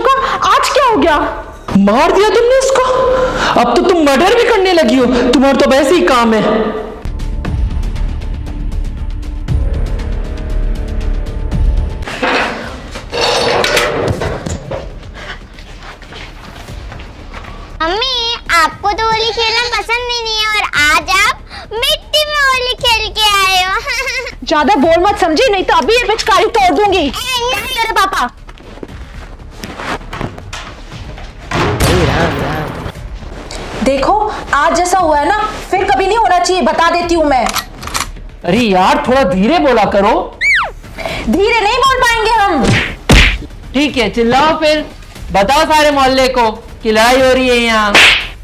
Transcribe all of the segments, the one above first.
का आज क्या हो गया? मार दिया तुमने उसको? अब तो तुम मर्डर भी करने लगी हो, तुम्हारा तो वैसे ही काम है। मम्मी, आपको तो होली खेलना पसंद ही नहीं है और आज आप मिट्टी में होली खेल के आए हो। ज्यादा बोल मत समझी, नहीं तो अभी ये पिचकारी तोड़ दूंगी। तेरे पापा। देखो आज जैसा हुआ है ना, फिर कभी नहीं होना चाहिए, बता देती हूँ मैं। अरे यार थोड़ा धीरे बोला करो। धीरे नहीं बोल पाएंगे हम। ठीक है चिल्लाओ फिर, बताओ सारे मोहल्ले को कि लड़ाई हो रही है यहाँ।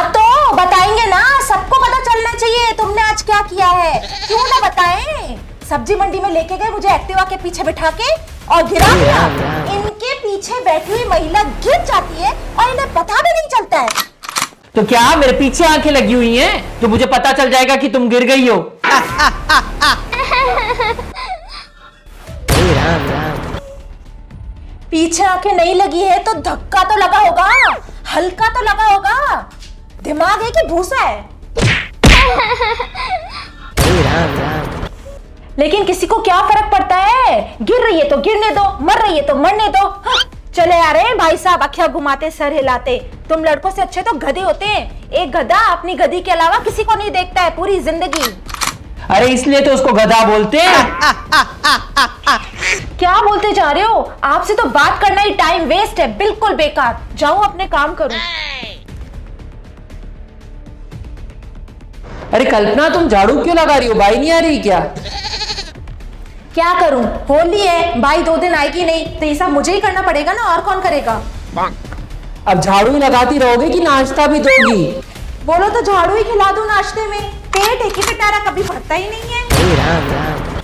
तो बताएंगे ना, सबको पता चलना चाहिए तुमने आज क्या किया है। क्यों ना बताएं? सब्जी मंडी में लेके गए मुझे एक्टिवा के पीछे बिठा के और गिरा दिया। इनके पीछे बैठी हुई महिला गिर जाती है और इन्हें पता भी नहीं चलता है। तो क्या मेरे पीछे आंखें लगी हुई हैं तो मुझे पता चल जाएगा कि तुम गिर गई हो? पीछे आंखें नहीं लगी है तो धक्का तो लगा होगा, हल्का तो लगा होगा। दिमाग है कि भूसा है? लेकिन किसी को क्या फर्क पड़ता है? गिर रही है तो गिरने दो, मर रही है तो मरने दो। चले आ रहे भाई साहब, अखियां घुमाते सर हिलाते। तुम लड़कों से अच्छे तो गधे होते हैं। एक गधा अपनी गधी के अलावा किसी को नहीं देखता है पूरी जिंदगी। अरे इसलिए तो उसको गधा बोलते हैं। क्या बोलते जा रहे हो? आपसे तो बात करना ही टाइम वेस्ट है, बिल्कुल बेकार। जाओ अपने काम करो। अरे कल्पना तुम झाड़ू क्यों लगा रही हो? बाई नहीं आ रही क्या? क्या करूं, होली है, भाई 2 दिन आएगी नहीं तो ये सब मुझे ही करना पड़ेगा ना, और कौन करेगा? अब झाड़ू ही लगाती रहोगे कि नाश्ता भी दोगी? बोलो तो झाड़ू ही खिला दूं नाश्ते में। पेट एक ही पिटारा कभी भरता ही नहीं है।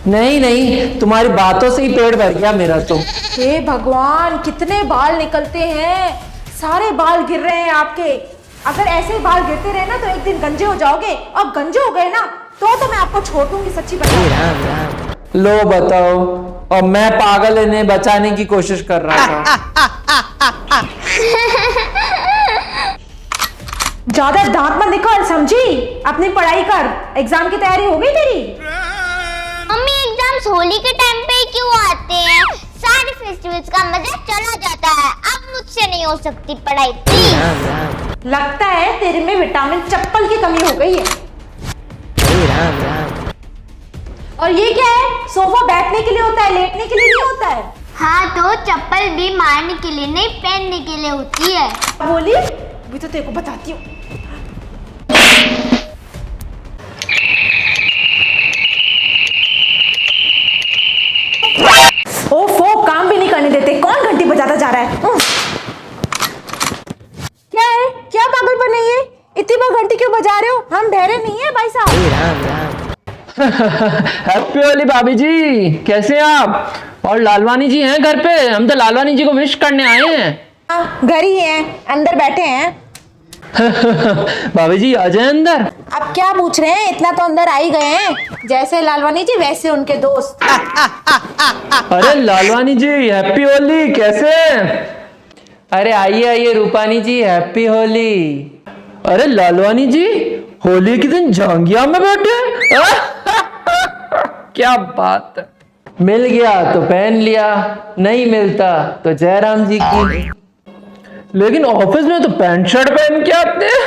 नहीं नहीं, तुम्हारी बातों से ही पेट भर गया मेरा तो। हे भगवान, कितने बाल निकलते हैं, सारे बाल गिर रहे हैं आपके। अगर ऐसे ही बाल गिरते रहे ना तो एक दिन गंजे हो जाओगे, और गंजे हो गए ना तो मैं आपको छोड़ दूंगी, सच्ची बताऊं। लो बताओ, और मैं पागल इन्हें बचाने की कोशिश कर रहा था। ज्यादा दांत मत निकाल, समझी? अपनी पढ़ाई कर, एग्जाम की तैयारी हो गई तेरी? मम्मी, एग्जाम्स होली के टाइम पे ही क्यों आते हैं? सारे फेस्टिवल्स का मजा चला जाता है। अब मुझसे नहीं हो सकती पढ़ाई, प्लीज। लगता है तेरे में विटामिन चप्पल की कमी हो गई है। और ये क्या है? सोफा बैठने के लिए होता है, लेटने के लिए नहीं होता है। हाँ तो चप्पल भी मारने के लिए नहीं, पहनने के लिए होती है। बोली, अभी तो तेरे को बताती हूँ। ओफो, काम भी नहीं करने देते। कौन घंटी बजाता जा रहा है? क्या है? क्या पागलपन है ये? इतनी बार घंटी क्यों बजा रहे हो? हम बहरे नहीं है भाई साहब। हैप्पी होली भाभी जी, कैसे हैं आप? और लालवानी जी हैं घर पे? हम तो लालवानी जी को विश करने आए हैं। घर ही हैं, अंदर बैठे हैं। भाभी जी आ जाए अंदर। अब क्या पूछ रहे हैं? इतना तो अंदर आ ही गए हैं। जैसे लालवानी जी वैसे उनके दोस्त। अरे लालवानी जी हैप्पी होली, कैसे? अरे आइए आइए रूपानी जी, हैप्पी होली। अरे लालवानी जी होली के दिन झांगिया में बैठे? क्या बात है। मिल गया तो पहन लिया, नहीं मिलता तो जयराम जी की। लेकिन ऑफिस में तो पैंट शर्ट पहन के आते हैं।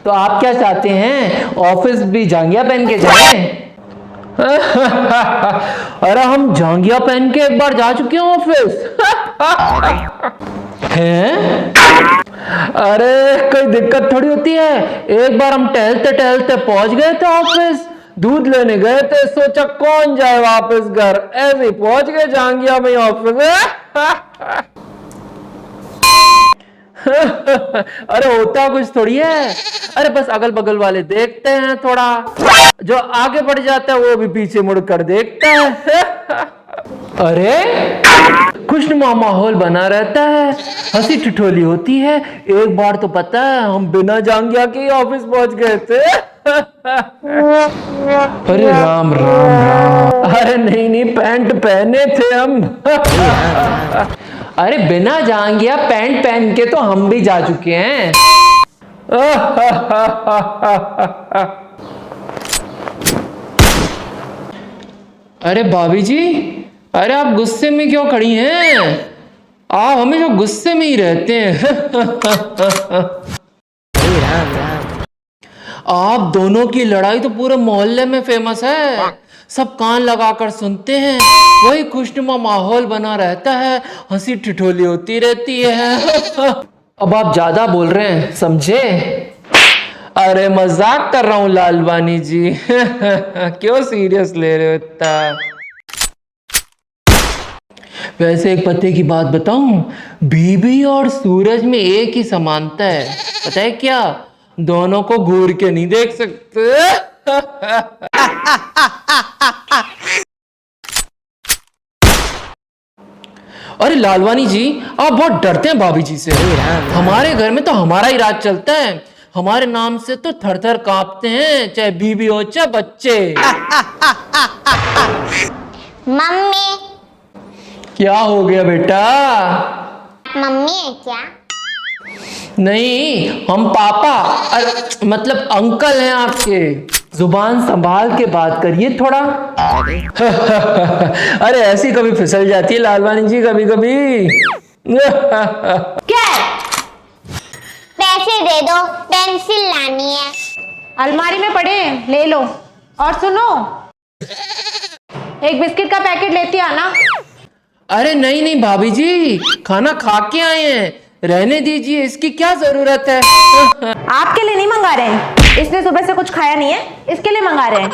तो आप क्या चाहते हैं, ऑफिस भी जांघिया पहन के जाएं? अरे हम जांघिया पहन के एक बार जा चुके हैं ऑफिस। हैं? अरे कोई दिक्कत थोड़ी होती है। एक बार हम टहलते टहलते पहुंच गए थे ऑफिस, दूध लेने गए थे, सोचा कौन जाए वापस घर, ऐसे ही पहुंच गए जांघिया में ऑफिस। अरे होता कुछ थोड़ी है। अरे बस अगल बगल वाले देखते हैं, थोड़ा जो आगे बढ़ जाता है वो भी पीछे मुड़कर देखता है। अरे खुशनुमा माहौल बना रहता है, हंसी ठिठोली होती है। एक बार तो पता है हम बिना जांघिया के ऑफिस पहुंच गए थे। अरे राम राम राम। अरे नहीं नहीं, पैंट पहने थे हम। अरे बिना जांघिया पैंट पहन के तो हम भी जा चुके हैं। अरे भाभी जी, अरे आप गुस्से में क्यों खड़ी हैं? आप हमेशा गुस्से में ही रहते हैं। आप दोनों की लड़ाई तो पूरे मोहल्ले में फेमस है, सब कान लगाकर सुनते हैं, वही खुशनुमा माहौल बना रहता है, हंसी ठिठोली होती रहती है। अब आप ज्यादा बोल रहे हैं, समझे? अरे मजाक कर रहा हूं लालवानी जी। क्यों सीरियस ले रहे हो इतना? वैसे एक पते की बात बताऊं, बीबी और सूरज में एक ही समानता है, पता है क्या? दोनों को घूर के नहीं देख सकते। अरे लालवानी जी, आप बहुत डरते हैं भाभी जी से। हमारे घर में तो हमारा ही राज चलता है, हमारे नाम से तो थर थर कांपते हैं, चाहे बीबी हो चाहे बच्चे। मम्मी। क्या हो गया बेटा? मम्मी है क्या? नहीं, हम पापा, अरे मतलब अंकल हैं आपके। जुबान संभाल के बात करिए थोड़ा। अरे ऐसी कभी फिसल जाती है लालवानी जी, कभी कभी। क्या है? पैसे दे दो, पेंसिल लानी है। अलमारी में पड़े हैं, ले लो। और सुनो, एक बिस्किट का पैकेट लेती आना। अरे नहीं नहीं भाभी जी, खाना खा के आए हैं, रहने दीजिए, इसकी क्या जरूरत है? आपके लिए नहीं मंगा रहे हैं, इसने सुबह से कुछ खाया नहीं है, इसके लिए मंगा रहे हैं।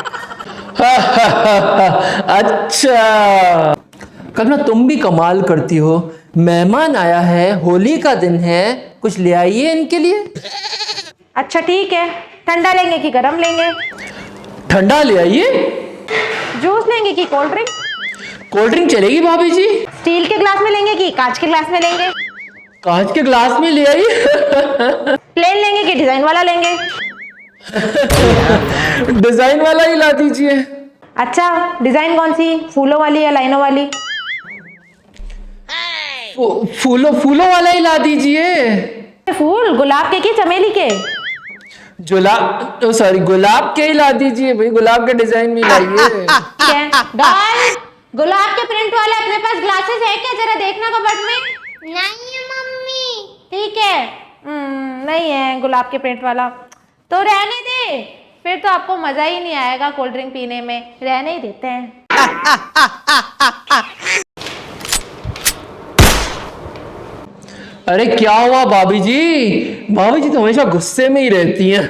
अच्छा, कल्पना तुम भी कमाल करती हो। मेहमान आया है, होली का दिन है, कुछ ले आइए इनके लिए। अच्छा ठीक है, ठंडा लेंगे कि गरम लेंगे? ठंडा ले आइए। जूस लेंगे कि कोल्ड ड्रिंक? कोल्ड ड्रिंक चलेगी भाभी जी। स्टील के ग्लास में लेंगे कि कांच के ग्लास में लेंगे? कांच के ग्लास में ले आइए। प्लेन लेंगे कि डिजाइन वाला लेंगे? डिजाइन वाला ही ला दीजिए। अच्छा, डिजाइन कौन सी, फूलों वाली या लाइनों वाली? फूलों वाला ही ला दीजिए। फूल गुलाब के कि चमेली के? गुलाब के ही ला दीजिए भाई, गुलाब के डिजाइन में लाइए। डॉल, गुलाब के प्रिंट वाले अपने पास ग्लासेस है क्या? जरा देखना कबर्ड में। नहीं है मम्मी। ठीक है, नहीं है गुलाब के प्रिंट वाला, तो रहने दे, फिर तो आपको मजा ही नहीं आएगा कोल्ड ड्रिंक पीने में, रहने ही देते हैं। अरे क्या हुआ भाभी जी? भाभी जी तो हमेशा गुस्से में ही रहती हैं।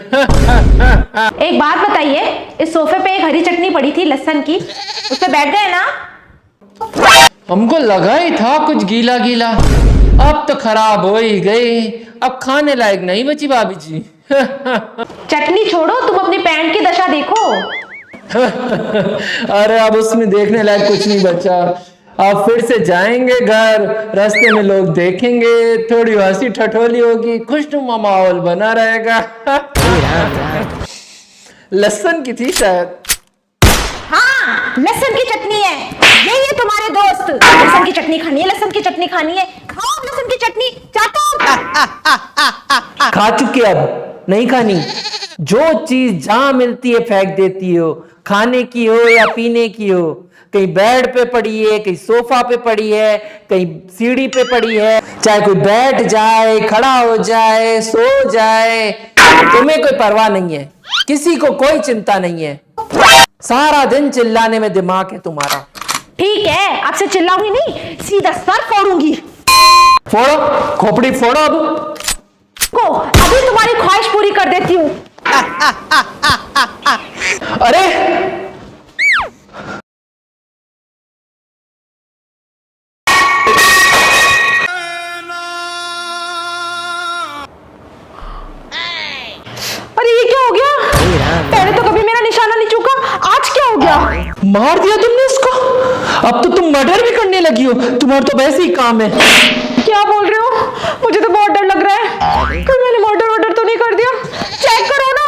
एक बात बताइए, इस सोफे पे एक हरी चटनी पड़ी थी लहसुन की, उस पे बैठ गए ना? हमको लगा ही था कुछ गीला गीला, अब तो खराब हो ही गई, अब खाने लायक नहीं बची भाभी जी। चटनी छोड़ो, तुम अपनी पैंट की दशा देखो। अरे अब उसमें देखने लायक कुछ नहीं बचा, अब फिर से जाएंगे घर, रास्ते में लोग देखेंगे, थोड़ी हंसी ठठोली होगी, खुशनुमा माहौल बना रहेगा। लहसुन की थी शायद। हाँ, लहसुन की चटनी है, यही है तुम्हारे दोस्त। लहसुन की चटनी खानी है, लहसुन की चटनी खानी है, खाओ लहसुन की चटनी, चाटो। खा चुके, अब नहीं खानी। जो चीज जहां मिलती है फेंक देती हो, खाने की हो या पीने की हो, कहीं बेड पे पड़ी है, कहीं सोफा पे पड़ी है, कहीं सीढ़ी पे पड़ी है, चाहे कोई बैठ जाए, खड़ा हो जाए, सो जाए, तुम्हें कोई परवाह नहीं है, किसी को कोई चिंता नहीं है, सारा दिन चिल्लाने में दिमाग है तुम्हारा। ठीक है, आपसे चिल्लाऊंगी नहीं, सीधा सर फोड़ूंगी। फोड़ो, खोपड़ी फोड़ो अब। को अभी तुम्हारी ख्वाहिश पूरी कर देती हूँ। अरे अरे ये क्या हो गया? पहले तो कभी मेरा निशाना नहीं चूका, आज क्या हो गया? मार दिया तुमने इसको, अब तो तुम मर्डर भी करने लगी हो, तुम्हारा तो वैसे ही काम है। क्या बोल रहे हो? मुझे तो बहुत डर लग रहा है, कोई मैंने मर्डर तो नहीं कर दिया? चेक करो ना।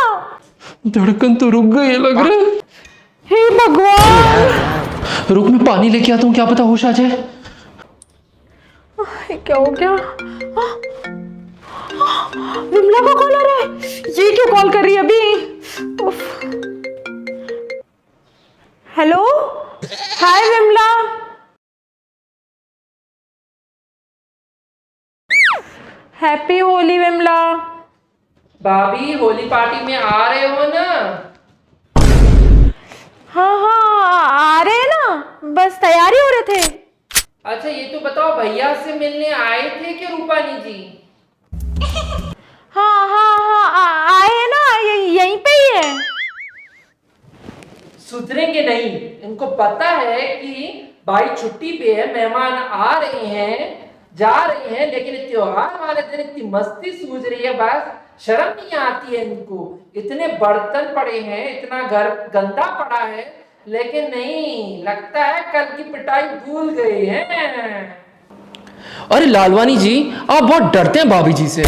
धड़कन तो रुक गई लग रहा है। हे भगवान, रुक, मैं पानी लेके आता हूँ, क्या पता होश आ जाए। क्या हो गया? विमला का कॉल आ रहा है। ये क्यों कॉल कर रही है अभी? उफ। हेलो, हाय विमला। हैप्पी होली विमला। भाभी होली पार्टी में आ रहे हो ना? हाँ हाँ आ रहे हैं ना, बस तैयारी हो रहे थे। अच्छा ये तो बताओ, भैया से मिलने आए थे क्या रूपानी जी? हाँ हाँ हाँ आए हैं ना, यहीं पे ही है। सुधरेंगे नहीं, इनको पता है कि भाई छुट्टी पे है, मेहमान आ रहे हैं जा रहे हैं, लेकिन त्योहार वाले दिन इतनी मस्ती सूझ रही है, बस शर्म नहीं आती है इनको। इतने बर्तन पड़े हैं, इतना घर गंदा पड़ा है, लेकिन नहीं, लगता है कल की पिटाई भूल गए हैं। अरे लालवानी जी, आप बहुत डरते हैं भाभी जी से।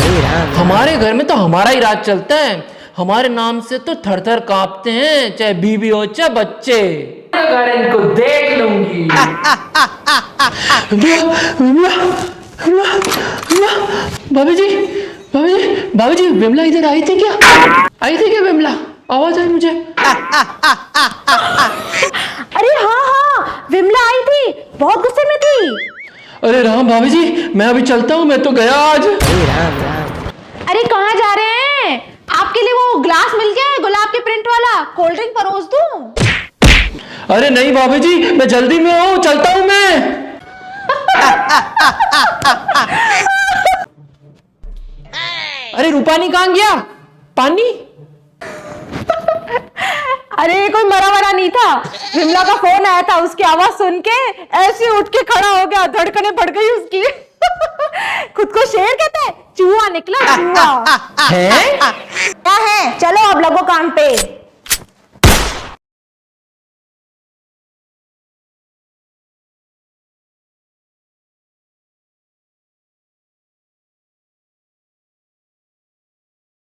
हमारे घर में तो हमारा ही राज चलता है, हमारे नाम से तो थर थर कांपते हैं, चाहे बीवी हो चाहे बच्चे। अगर इनको देख लूंगी। भाभी जी, भाभी जी, भाभी जी, विमला इधर आई थी क्या? आई थी क्या विमला? आवाज आई मुझे। अरे हाँ हाँ विमला आई थी, बहुत गुस्से में थी। अरे राम भाभी जी, मैं अभी चलता हूँ, मैं तो गया आज। अरे कहाँ जा रहे हैं? आपके लिए वो ग्लास मिल गया है गुलाब के प्रिंट वाला, कोल्ड ड्रिंक परोस दूं? अरे नहीं भाभी जी, मैं जल्दी में हूँ, चलता हूँ मैं। अरे रूपानी कहाँ गया? पानी? अरे कोई मरा वरा नहीं था, विमला का फोन आया था, उसकी आवाज सुन के ऐसे उठ के खड़ा हो गया, धड़कनें बढ़ गई उसकी। खुद को शेर कहते हैं, चूहा निकला चूहा। है? क्या है? चलो अब लगो काम पे।